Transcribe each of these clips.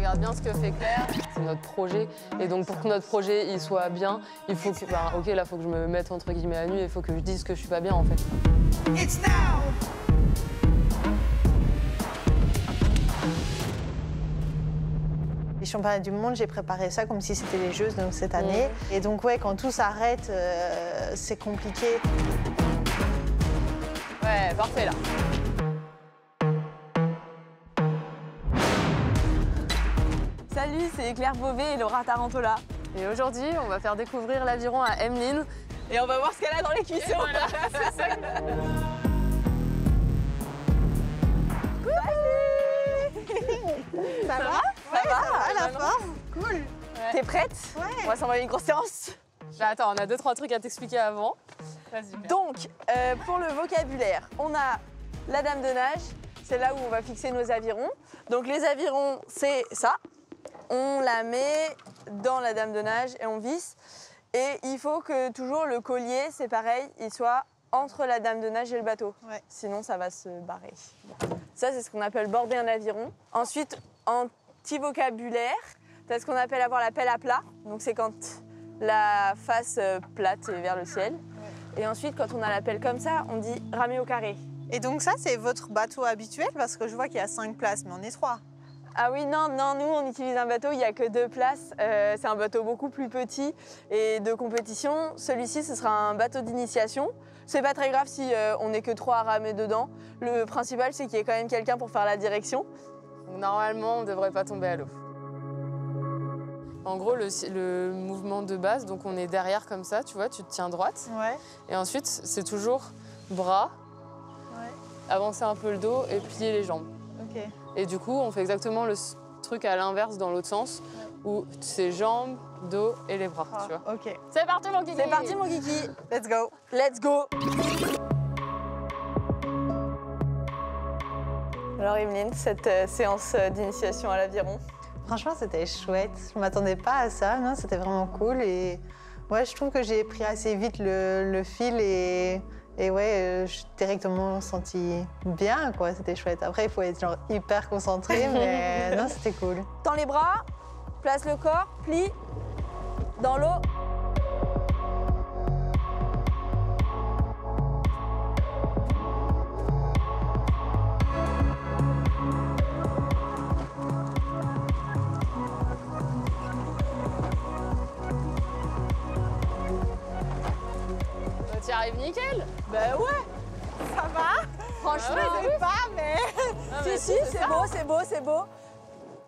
regarde bien ce que fait Claire. C'est notre projet. Et donc, pour que notre projet il soit bien, il faut que, ok, là, il faut que je me mette entre guillemets à nu et il faut que je dise que je suis pas bien, en fait. It's now. Les championnats du monde, j'ai préparé ça comme si c'était les Jeux donc cette année. Et donc, ouais, quand tout s'arrête, c'est compliqué. Ouais, parfait, là. Salut, c'est Claire Beauvais et Laura Tarantola. Et aujourd'hui, on va faire découvrir l'aviron à Emeline. Et on va voir ce qu'elle a dans les cuissons. Voilà, c'est ça. Ça va? Ça va À la forme. Cool. Ouais. T'es prête? Ouais. On va s'envoyer une grosse séance. Bah, attends, on a 2-3 trucs à t'expliquer avant. Vas-y. Donc, pour le vocabulaire, on a la dame de nage. C'est là où on va fixer nos avirons. Donc les avirons, c'est ça. On la met dans la dame de nage et on visse. Et il faut que toujours le collier, c'est pareil, il soit entre la dame de nage et le bateau. Ouais. Sinon, ça va se barrer. Bon. Ça, c'est ce qu'on appelle border un aviron. Ensuite, en petit vocabulaire, tu as ce qu'on appelle avoir la pelle à plat. Donc c'est quand la face plate est vers le ciel. Ouais. Et ensuite, quand on a la pelle comme ça, on dit ramer au carré. Et donc ça, c'est votre bateau habituel parce que je vois qu'il y a 5 places, mais on est 3. Ah oui, non, nous on utilise un bateau, il n'y a que 2 places. C'est un bateau beaucoup plus petit et de compétition. Celui-ci, ce sera un bateau d'initiation. C'est pas très grave si on n'est que 3 à ramer dedans. Le principal, c'est qu'il y ait quand même quelqu'un pour faire la direction. Donc, normalement, on ne devrait pas tomber à l'eau. En gros, le mouvement de base, donc on est derrière comme ça, tu vois, tu te tiens droite. Ouais. Et ensuite, c'est toujours bras, avancer un peu le dos et plier les jambes. Ok. Et du coup, on fait exactement le truc à l'inverse dans l'autre sens, où c'est jambes, dos et les bras, tu vois. Ok. C'est parti, mon kiki! C'est parti, mon kiki! Let's go. Let's go! Alors, Emeline, cette séance d'initiation à l'aviron? Franchement, c'était chouette. Je m'attendais pas à ça. Non, c'était vraiment cool. Et ouais, je trouve que j'ai pris assez vite le fil et ouais, je suis directement senti bien, quoi. C'était chouette. Après, il faut être genre hyper concentré, mais non, c'était cool. Tends les bras, place le corps, plie dans l'eau. Tu arrives nickel? Ben ouais, Ça va? franchement. Je sais pas, mais... Si, c'est beau, c'est beau, c'est beau.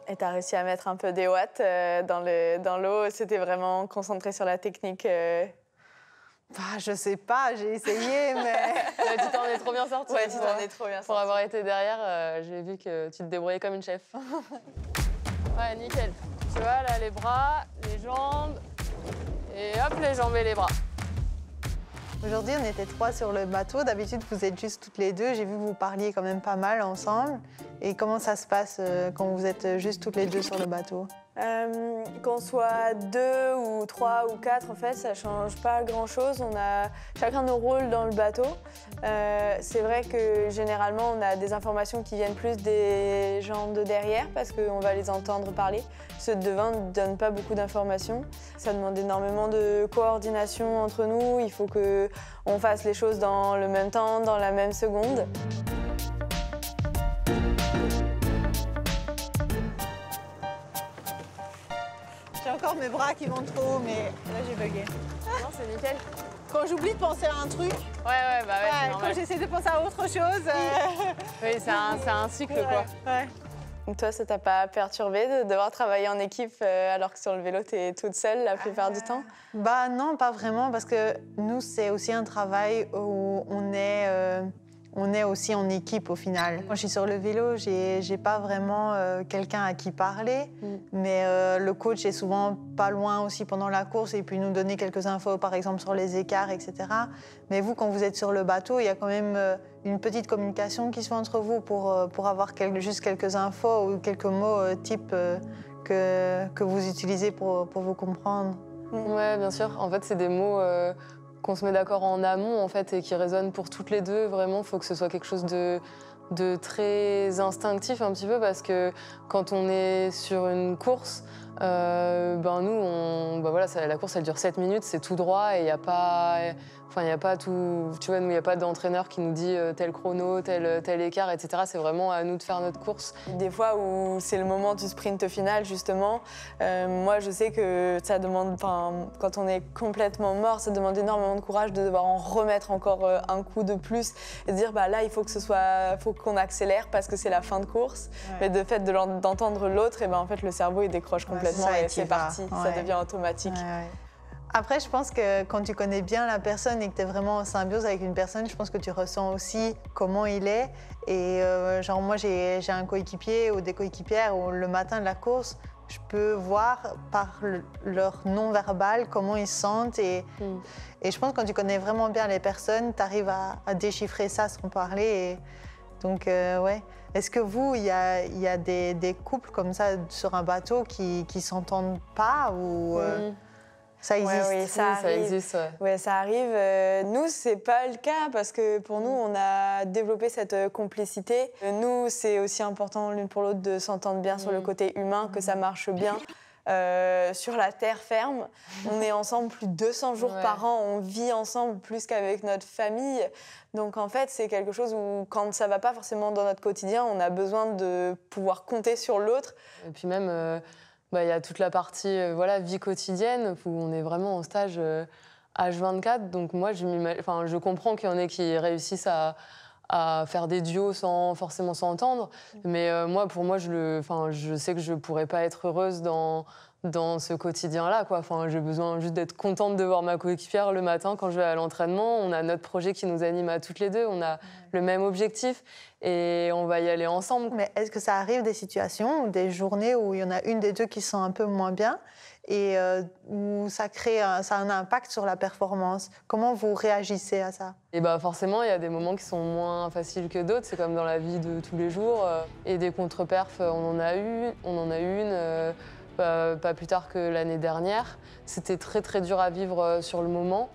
Et t'as réussi à mettre un peu des watts dans l'eau. C'était vraiment concentré sur la technique. Bah, je sais pas, j'ai essayé, mais... Tu t'en es trop bien sorti. Ouais, tu t'en es trop bien Pour sorti. avoir été derrière, j'ai vu que tu te débrouillais comme une chef. Ouais, nickel. Tu vois, là, les bras, les jambes, et hop, les jambes et les bras. Aujourd'hui, on était 3 sur le bateau. D'habitude, vous êtes juste toutes les 2. J'ai vu que vous parliez quand même pas mal ensemble. Et comment ça se passe quand vous êtes juste toutes les 2 sur le bateau? Qu'on soit 2 ou 3 ou 4, en fait, ça change pas grand-chose. On a chacun nos rôles dans le bateau. C'est vrai que généralement, on a des informations qui viennent plus des gens de derrière parce qu'on va les entendre parler. Ceux de devant ne donnent pas beaucoup d'informations. Ça demande énormément de coordination entre nous. Il faut qu'on fasse les choses dans le même temps, dans la même seconde. J'ai encore mes bras qui vont trop haut, mais là, j'ai bugué. Non, c'est nickel. Quand j'oublie de penser à un truc, Ouais, bah ouais, c'est quand normal. j'essaie de penser à autre chose... Oui, c'est un cycle, quoi. Ouais. Donc toi, ça t'a pas perturbé de devoir travailler en équipe alors que sur le vélo, t'es toute seule la plupart du temps? Bah non, pas vraiment, parce que nous, c'est aussi un travail où on est aussi en équipe au final. Quand je suis sur le vélo, j'ai pas vraiment quelqu'un à qui parler, mais le coach est souvent pas loin aussi pendant la course et puis nous donner quelques infos, par exemple sur les écarts, etc. Mais vous, quand vous êtes sur le bateau, il y a quand même une petite communication qui se fait entre vous pour avoir juste quelques infos ou quelques mots type que vous utilisez pour vous comprendre. Ouais, bien sûr. En fait, c'est des mots qu'on se met d'accord en amont, en fait, et qui résonnent pour toutes les deux. Vraiment, il faut que ce soit quelque chose de de très instinctif un petit peu parce que quand on est sur une course, nous, voilà, la course elle dure 7 minutes, c'est tout droit et il n'y a pas... Enfin, il n'y a pas tout... Tu vois, nous, il n'y a pas d'entraîneur qui nous dit tel chrono, tel écart, etc. C'est vraiment à nous de faire notre course. Des fois où c'est le moment du sprint final, justement, moi, je sais que ça demande... Quand on est complètement mort, ça demande énormément de courage de devoir en remettre encore un coup de plus et de dire, là, il faut qu'on accélère parce que c'est la fin de course. Ouais. Mais de fait d'entendre l'autre, et en fait, le cerveau, il décroche complètement et c'est parti. Ouais. Ça devient automatique. Ouais. Après, je pense que quand tu connais bien la personne et que tu es vraiment en symbiose avec une personne, je pense que tu ressens aussi comment il est. Et moi, j'ai un coéquipier ou des coéquipières où le matin de la course, je peux voir par leur non-verbal comment ils se sentent. Et je pense que quand tu connais vraiment bien les personnes, tu arrives à déchiffrer ça sans parler. Et donc, ouais. Est-ce que vous, il y a des couples comme ça sur un bateau qui s'entendent pas ou ça existe? Oui, ça existe. Ouais, ça arrive. Nous, c'est pas le cas parce que pour nous, on a développé cette complicité. Nous, c'est aussi important l'une pour l'autre de s'entendre bien sur le côté humain, que ça marche bien. Sur la terre ferme, on est ensemble plus de 200 jours par an, on vit ensemble plus qu'avec notre famille. Donc en fait, c'est quelque chose où quand ça va pas forcément dans notre quotidien, on a besoin de pouvoir compter sur l'autre. Et puis même, y a toute la partie vie quotidienne où on est vraiment en stage H24. Donc moi, je comprends qu'il y en ait qui réussissent à faire des duos sans forcément s'entendre. Mais pour moi, je sais que je pourrais pas être heureuse dans ce quotidien-là, quoi. J'ai besoin juste d'être contente de voir ma coéquipière le matin quand je vais à l'entraînement. On a notre projet qui nous anime à toutes les deux. On a le même objectif et on va y aller ensemble. Mais est-ce que ça arrive des situations ou des journées où il y en a une des deux qui se sent un peu moins bien et où ça a un impact sur la performance? Comment vous réagissez à ça? Et forcément, il y a des moments qui sont moins faciles que d'autres. C'est comme dans la vie de tous les jours. Et des contre-perfs, on en a eu une. Pas plus tard que l'année dernière. C'était très très dur à vivre sur le moment,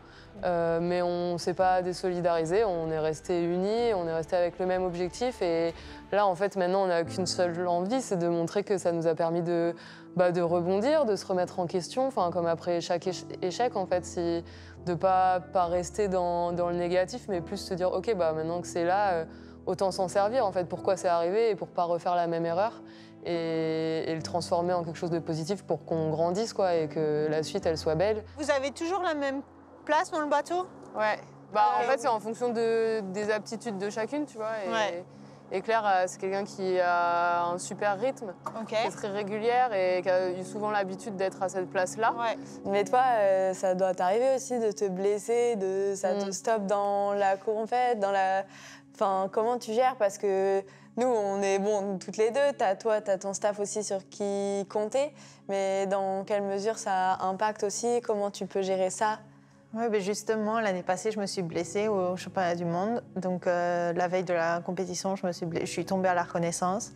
mais on ne s'est pas désolidarisé, on est restés unis, on est restés avec le même objectif et là en fait maintenant on n'a qu'une seule envie, c'est de montrer que ça nous a permis de rebondir, de se remettre en question, comme après chaque échec en fait, de pas rester dans le négatif mais plus se dire ok maintenant que c'est là, autant s'en servir en fait, pourquoi c'est arrivé et pour pas refaire la même erreur. Et le transformer en quelque chose de positif pour qu'on grandisse et que la suite elle soit belle. Vous avez toujours la même place dans le bateau? Ouais. En fait c'est en fonction des aptitudes de chacune, tu vois. Et Claire, c'est quelqu'un qui a un super rythme, qui est très régulière et qui a eu souvent l'habitude d'être à cette place-là. Ouais. Mais toi, ça doit t'arriver aussi de te blesser, ça te stoppe dans la cour en fait, comment tu gères? Parce que nous, on est toutes les deux. T'as ton staff aussi sur qui compter. Mais dans quelle mesure ça impacte aussi? Comment tu peux gérer ça? Oui, justement, l'année passée, je me suis blessée au championnat du monde. Donc, la veille de la compétition, je suis tombée à la reconnaissance.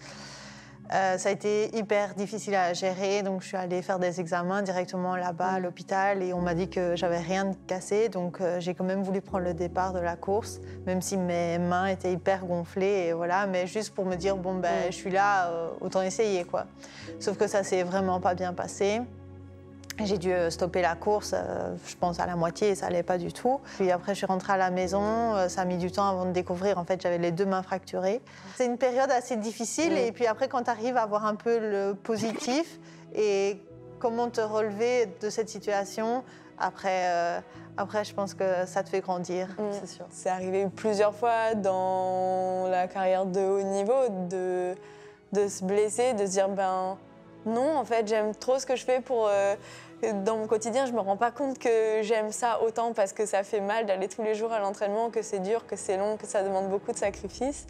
Ça a été hyper difficile à gérer, donc je suis allée faire des examens directement là-bas à l'hôpital et on m'a dit que j'avais rien de cassé, donc j'ai quand même voulu prendre le départ de la course, même si mes mains étaient hyper gonflées et voilà, mais juste pour me dire je suis là, autant essayer quoi. Sauf que ça s'est vraiment pas bien passé. J'ai dû stopper la course, je pense à la moitié, et ça allait pas du tout. Puis après, je suis rentrée à la maison, ça a mis du temps avant de découvrir. En fait, j'avais les 2 mains fracturées. C'est une période assez difficile, et puis après, quand tu arrives à voir un peu le positif et comment te relever de cette situation, après, je pense que ça te fait grandir, c'est sûr. C'est arrivé plusieurs fois dans la carrière de haut niveau de se blesser, de se dire non, en fait, j'aime trop ce que je fais dans mon quotidien, je me rends pas compte que j'aime ça autant parce que ça fait mal d'aller tous les jours à l'entraînement, que c'est dur, que c'est long, que ça demande beaucoup de sacrifices.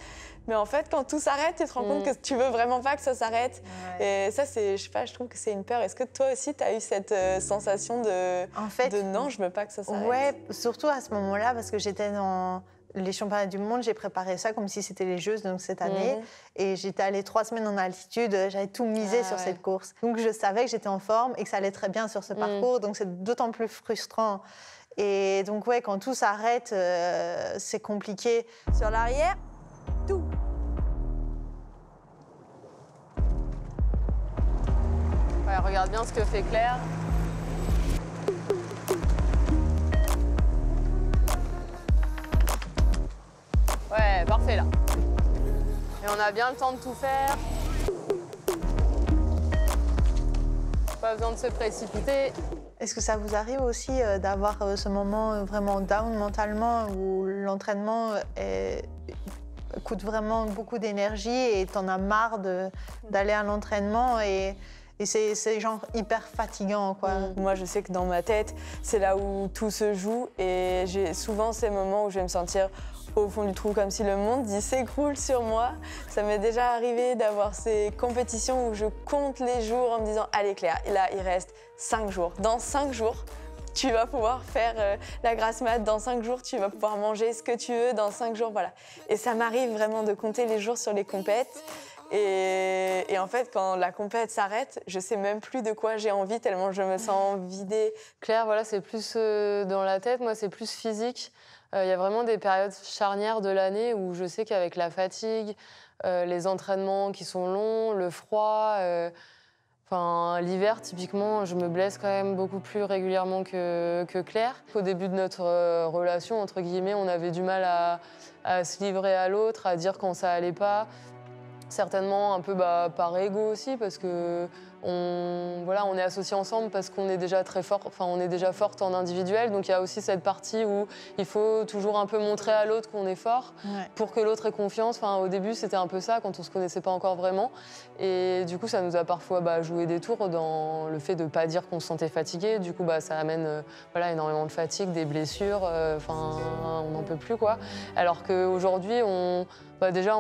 Mais en fait, quand tout s'arrête, tu te rends compte que tu veux vraiment pas que ça s'arrête. Ouais. Et ça, je trouve que c'est une peur. Est-ce que toi aussi, tu as eu cette sensation de non, je veux pas que ça s'arrête? Ouais, surtout à ce moment-là, parce que j'étais dans les championnats du monde, j'ai préparé ça comme si c'était les Jeux donc cette année. Et j'étais allée 3 semaines en altitude, j'avais tout misé sur cette course. Donc je savais que j'étais en forme et que ça allait très bien sur ce parcours, donc c'est d'autant plus frustrant. Et donc quand tout s'arrête, c'est compliqué. Sur l'arrière, tout. regarde bien ce que fait Claire. Ouais, parfait là. Et on a bien le temps de tout faire. Pas besoin de se précipiter. Est-ce que ça vous arrive aussi d'avoir ce moment vraiment down mentalement où l'entraînement coûte vraiment beaucoup d'énergie et t'en as marre d'aller à l'entraînement et c'est genre hyper fatigant, quoi. Moi, je sais que dans ma tête, c'est là où tout se joue et j'ai souvent ces moments où je vais me sentir au fond du trou, comme si le monde s'écroule sur moi. Ça m'est déjà arrivé d'avoir ces compétitions où je compte les jours en me disant « Allez Claire, là, il reste 5 jours. Dans 5 jours, tu vas pouvoir faire la grasse mat. Dans 5 jours, tu vas pouvoir manger ce que tu veux. Dans 5 jours, voilà. » Et ça m'arrive vraiment de compter les jours sur les compètes. Et en fait, quand la compète s'arrête, je sais même plus de quoi j'ai envie, tellement je me sens vidée. Claire, voilà, c'est plus dans la tête, moi, c'est plus physique. Il y a vraiment des périodes charnières de l'année où je sais qu'avec la fatigue, les entraînements qui sont longs, le froid, l'hiver, typiquement, je me blesse quand même beaucoup plus régulièrement que Claire. Au début de notre relation, entre guillemets, on avait du mal à se livrer à l'autre, à dire quand ça allait pas. Certainement un peu par ego aussi, parce que on est associés ensemble parce qu'on est déjà très fort, on est déjà forte en individuel, donc il y a aussi cette partie où il faut toujours un peu montrer à l'autre qu'on est fort pour que l'autre ait confiance. Au début, c'était un peu ça quand on se connaissait pas encore vraiment, et du coup, ça nous a parfois joué des tours dans le fait de pas dire qu'on se sentait fatigué. Du coup, ça amène énormément de fatigue, des blessures, on n'en peut plus, quoi. Alors qu'aujourd'hui, déjà,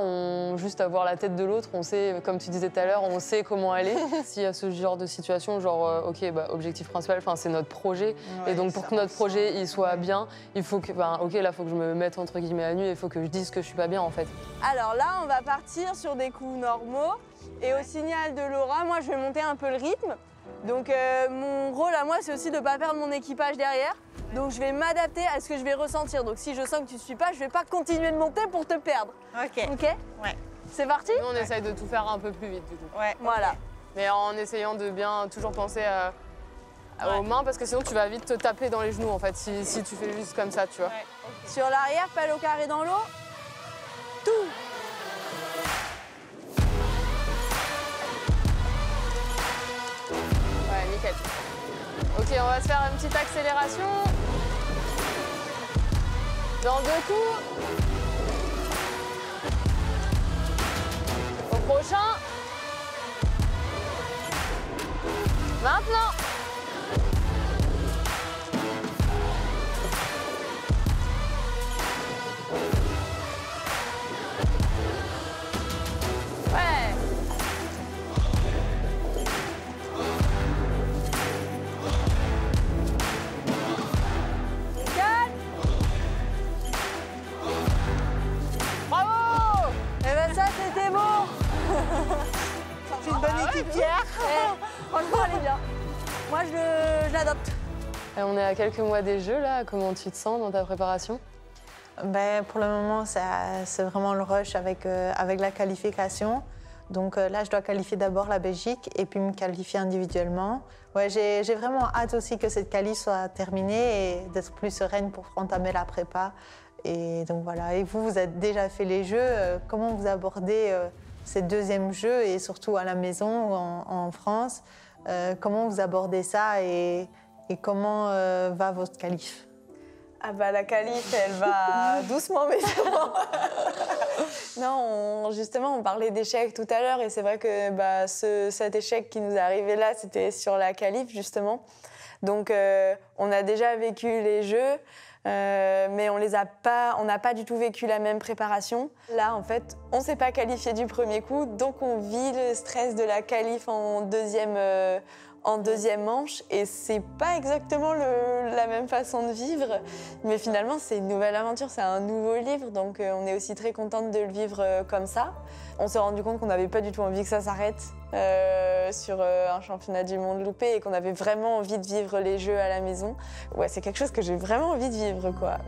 juste avoir la tête de l'autre, on sait, comme tu disais tout à l'heure, on sait comment aller. S'il y a ce genre de situation, objectif principal, c'est notre projet. Ouais, et donc, pour que notre projet il soit bien, il faut que, là, il faut que je me mette entre guillemets à nu et il faut que je dise que je suis pas bien, en fait. Alors là, on va partir sur des coups normaux. Et au signal de Laura, moi, je vais monter un peu le rythme. Donc, mon rôle à moi, c'est aussi de ne pas perdre mon équipage derrière. Donc, je vais m'adapter à ce que je vais ressentir. Donc, si je sens que tu ne suis pas, je ne vais pas continuer de monter pour te perdre. OK. OK? Ouais. C'est parti? Nous, on essaye de tout faire un peu plus vite, du coup. Ouais. Voilà. Mais en essayant de bien toujours penser aux mains, parce que sinon, tu vas vite te taper dans les genoux, en fait, si tu fais juste comme ça, tu vois. Ouais, okay. Sur l'arrière, pelle au carré dans l'eau. Tout. Ouais, nickel. Ok, on va se faire une petite accélération. Dans 2 coups. Au prochain. Maintenant. Ouais. Bravo! Eh ben ça, c'était beau. Je suis une bonne équipière. Franchement, elle est bien. Moi, je l'adopte. On est à quelques mois des Jeux, là. Comment tu te sens dans ta préparation? Pour le moment, c'est vraiment le rush avec la qualification. Donc là, je dois qualifier d'abord la Belgique et puis me qualifier individuellement. Ouais, j'ai vraiment hâte aussi que cette qualif soit terminée et d'être plus sereine pour entamer la prépa. Et donc voilà. Et vous avez déjà fait les Jeux. Comment vous abordez ces deuxièmes Jeux et surtout à la maison ou en France? Comment vous abordez ça et comment va votre qualif? Ah la qualif, elle va doucement mais sûrement. Non, justement, on parlait d'échec tout à l'heure et c'est vrai que cet échec qui nous est arrivé là, c'était sur la qualif justement. Donc on a déjà vécu les Jeux, mais on n'a pas du tout vécu la même préparation. Là, en fait, on ne s'est pas qualifié du premier coup, donc on vit le stress de la qualif en deuxième manche et c'est pas exactement la même façon de vivre, mais finalement c'est une nouvelle aventure, c'est un nouveau livre, donc on est aussi très contente de le vivre comme ça. On s'est rendu compte qu'on n'avait pas du tout envie que ça s'arrête sur un championnat du monde loupé et qu'on avait vraiment envie de vivre les Jeux à la maison. Ouais, c'est quelque chose que j'ai vraiment envie de vivre, quoi.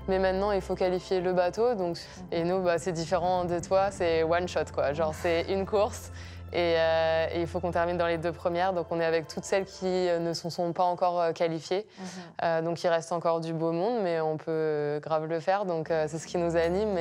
Mais maintenant, il faut qualifier le bateau, et nous, c'est différent de toi, c'est one shot, quoi. Genre, c'est une course. Et il faut qu'on termine dans les 2 premières. Donc on est avec toutes celles qui ne se sont pas encore qualifiées. Donc il reste encore du beau monde, mais on peut grave le faire. Donc c'est ce qui nous anime.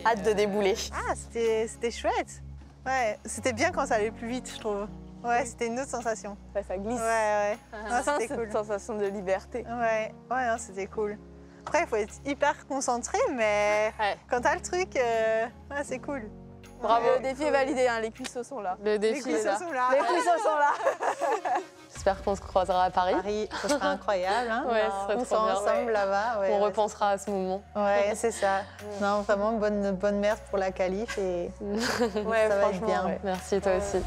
Hâte de débouler. Ah, c'était chouette. Ouais, c'était bien quand ça allait plus vite, je trouve. Ouais, c'était une autre sensation. Ouais, ça glisse. Ouais. Non, Enfin, c'était cette cool. sensation de liberté. Ouais, non, c'était cool. Après, il faut être hyper concentré, mais quand t'as le truc, ouais, c'est cool. Bravo. Le défi est validé, hein, les cuisseaux sont là. Le Les défi est là. cuissons sont là. Les cuisseaux sont là. J'espère qu'on se croisera à Paris. Paris, ce serait incroyable. Hein. Ouais, ce serait on trop sera bien. ensemble là-bas. Ouais, On ouais, repensera à ce moment. Ouais, c'est ça. Non, vraiment bonne merde pour la qualif et Ouais, ça va être franchement, bien. ouais. Merci toi aussi.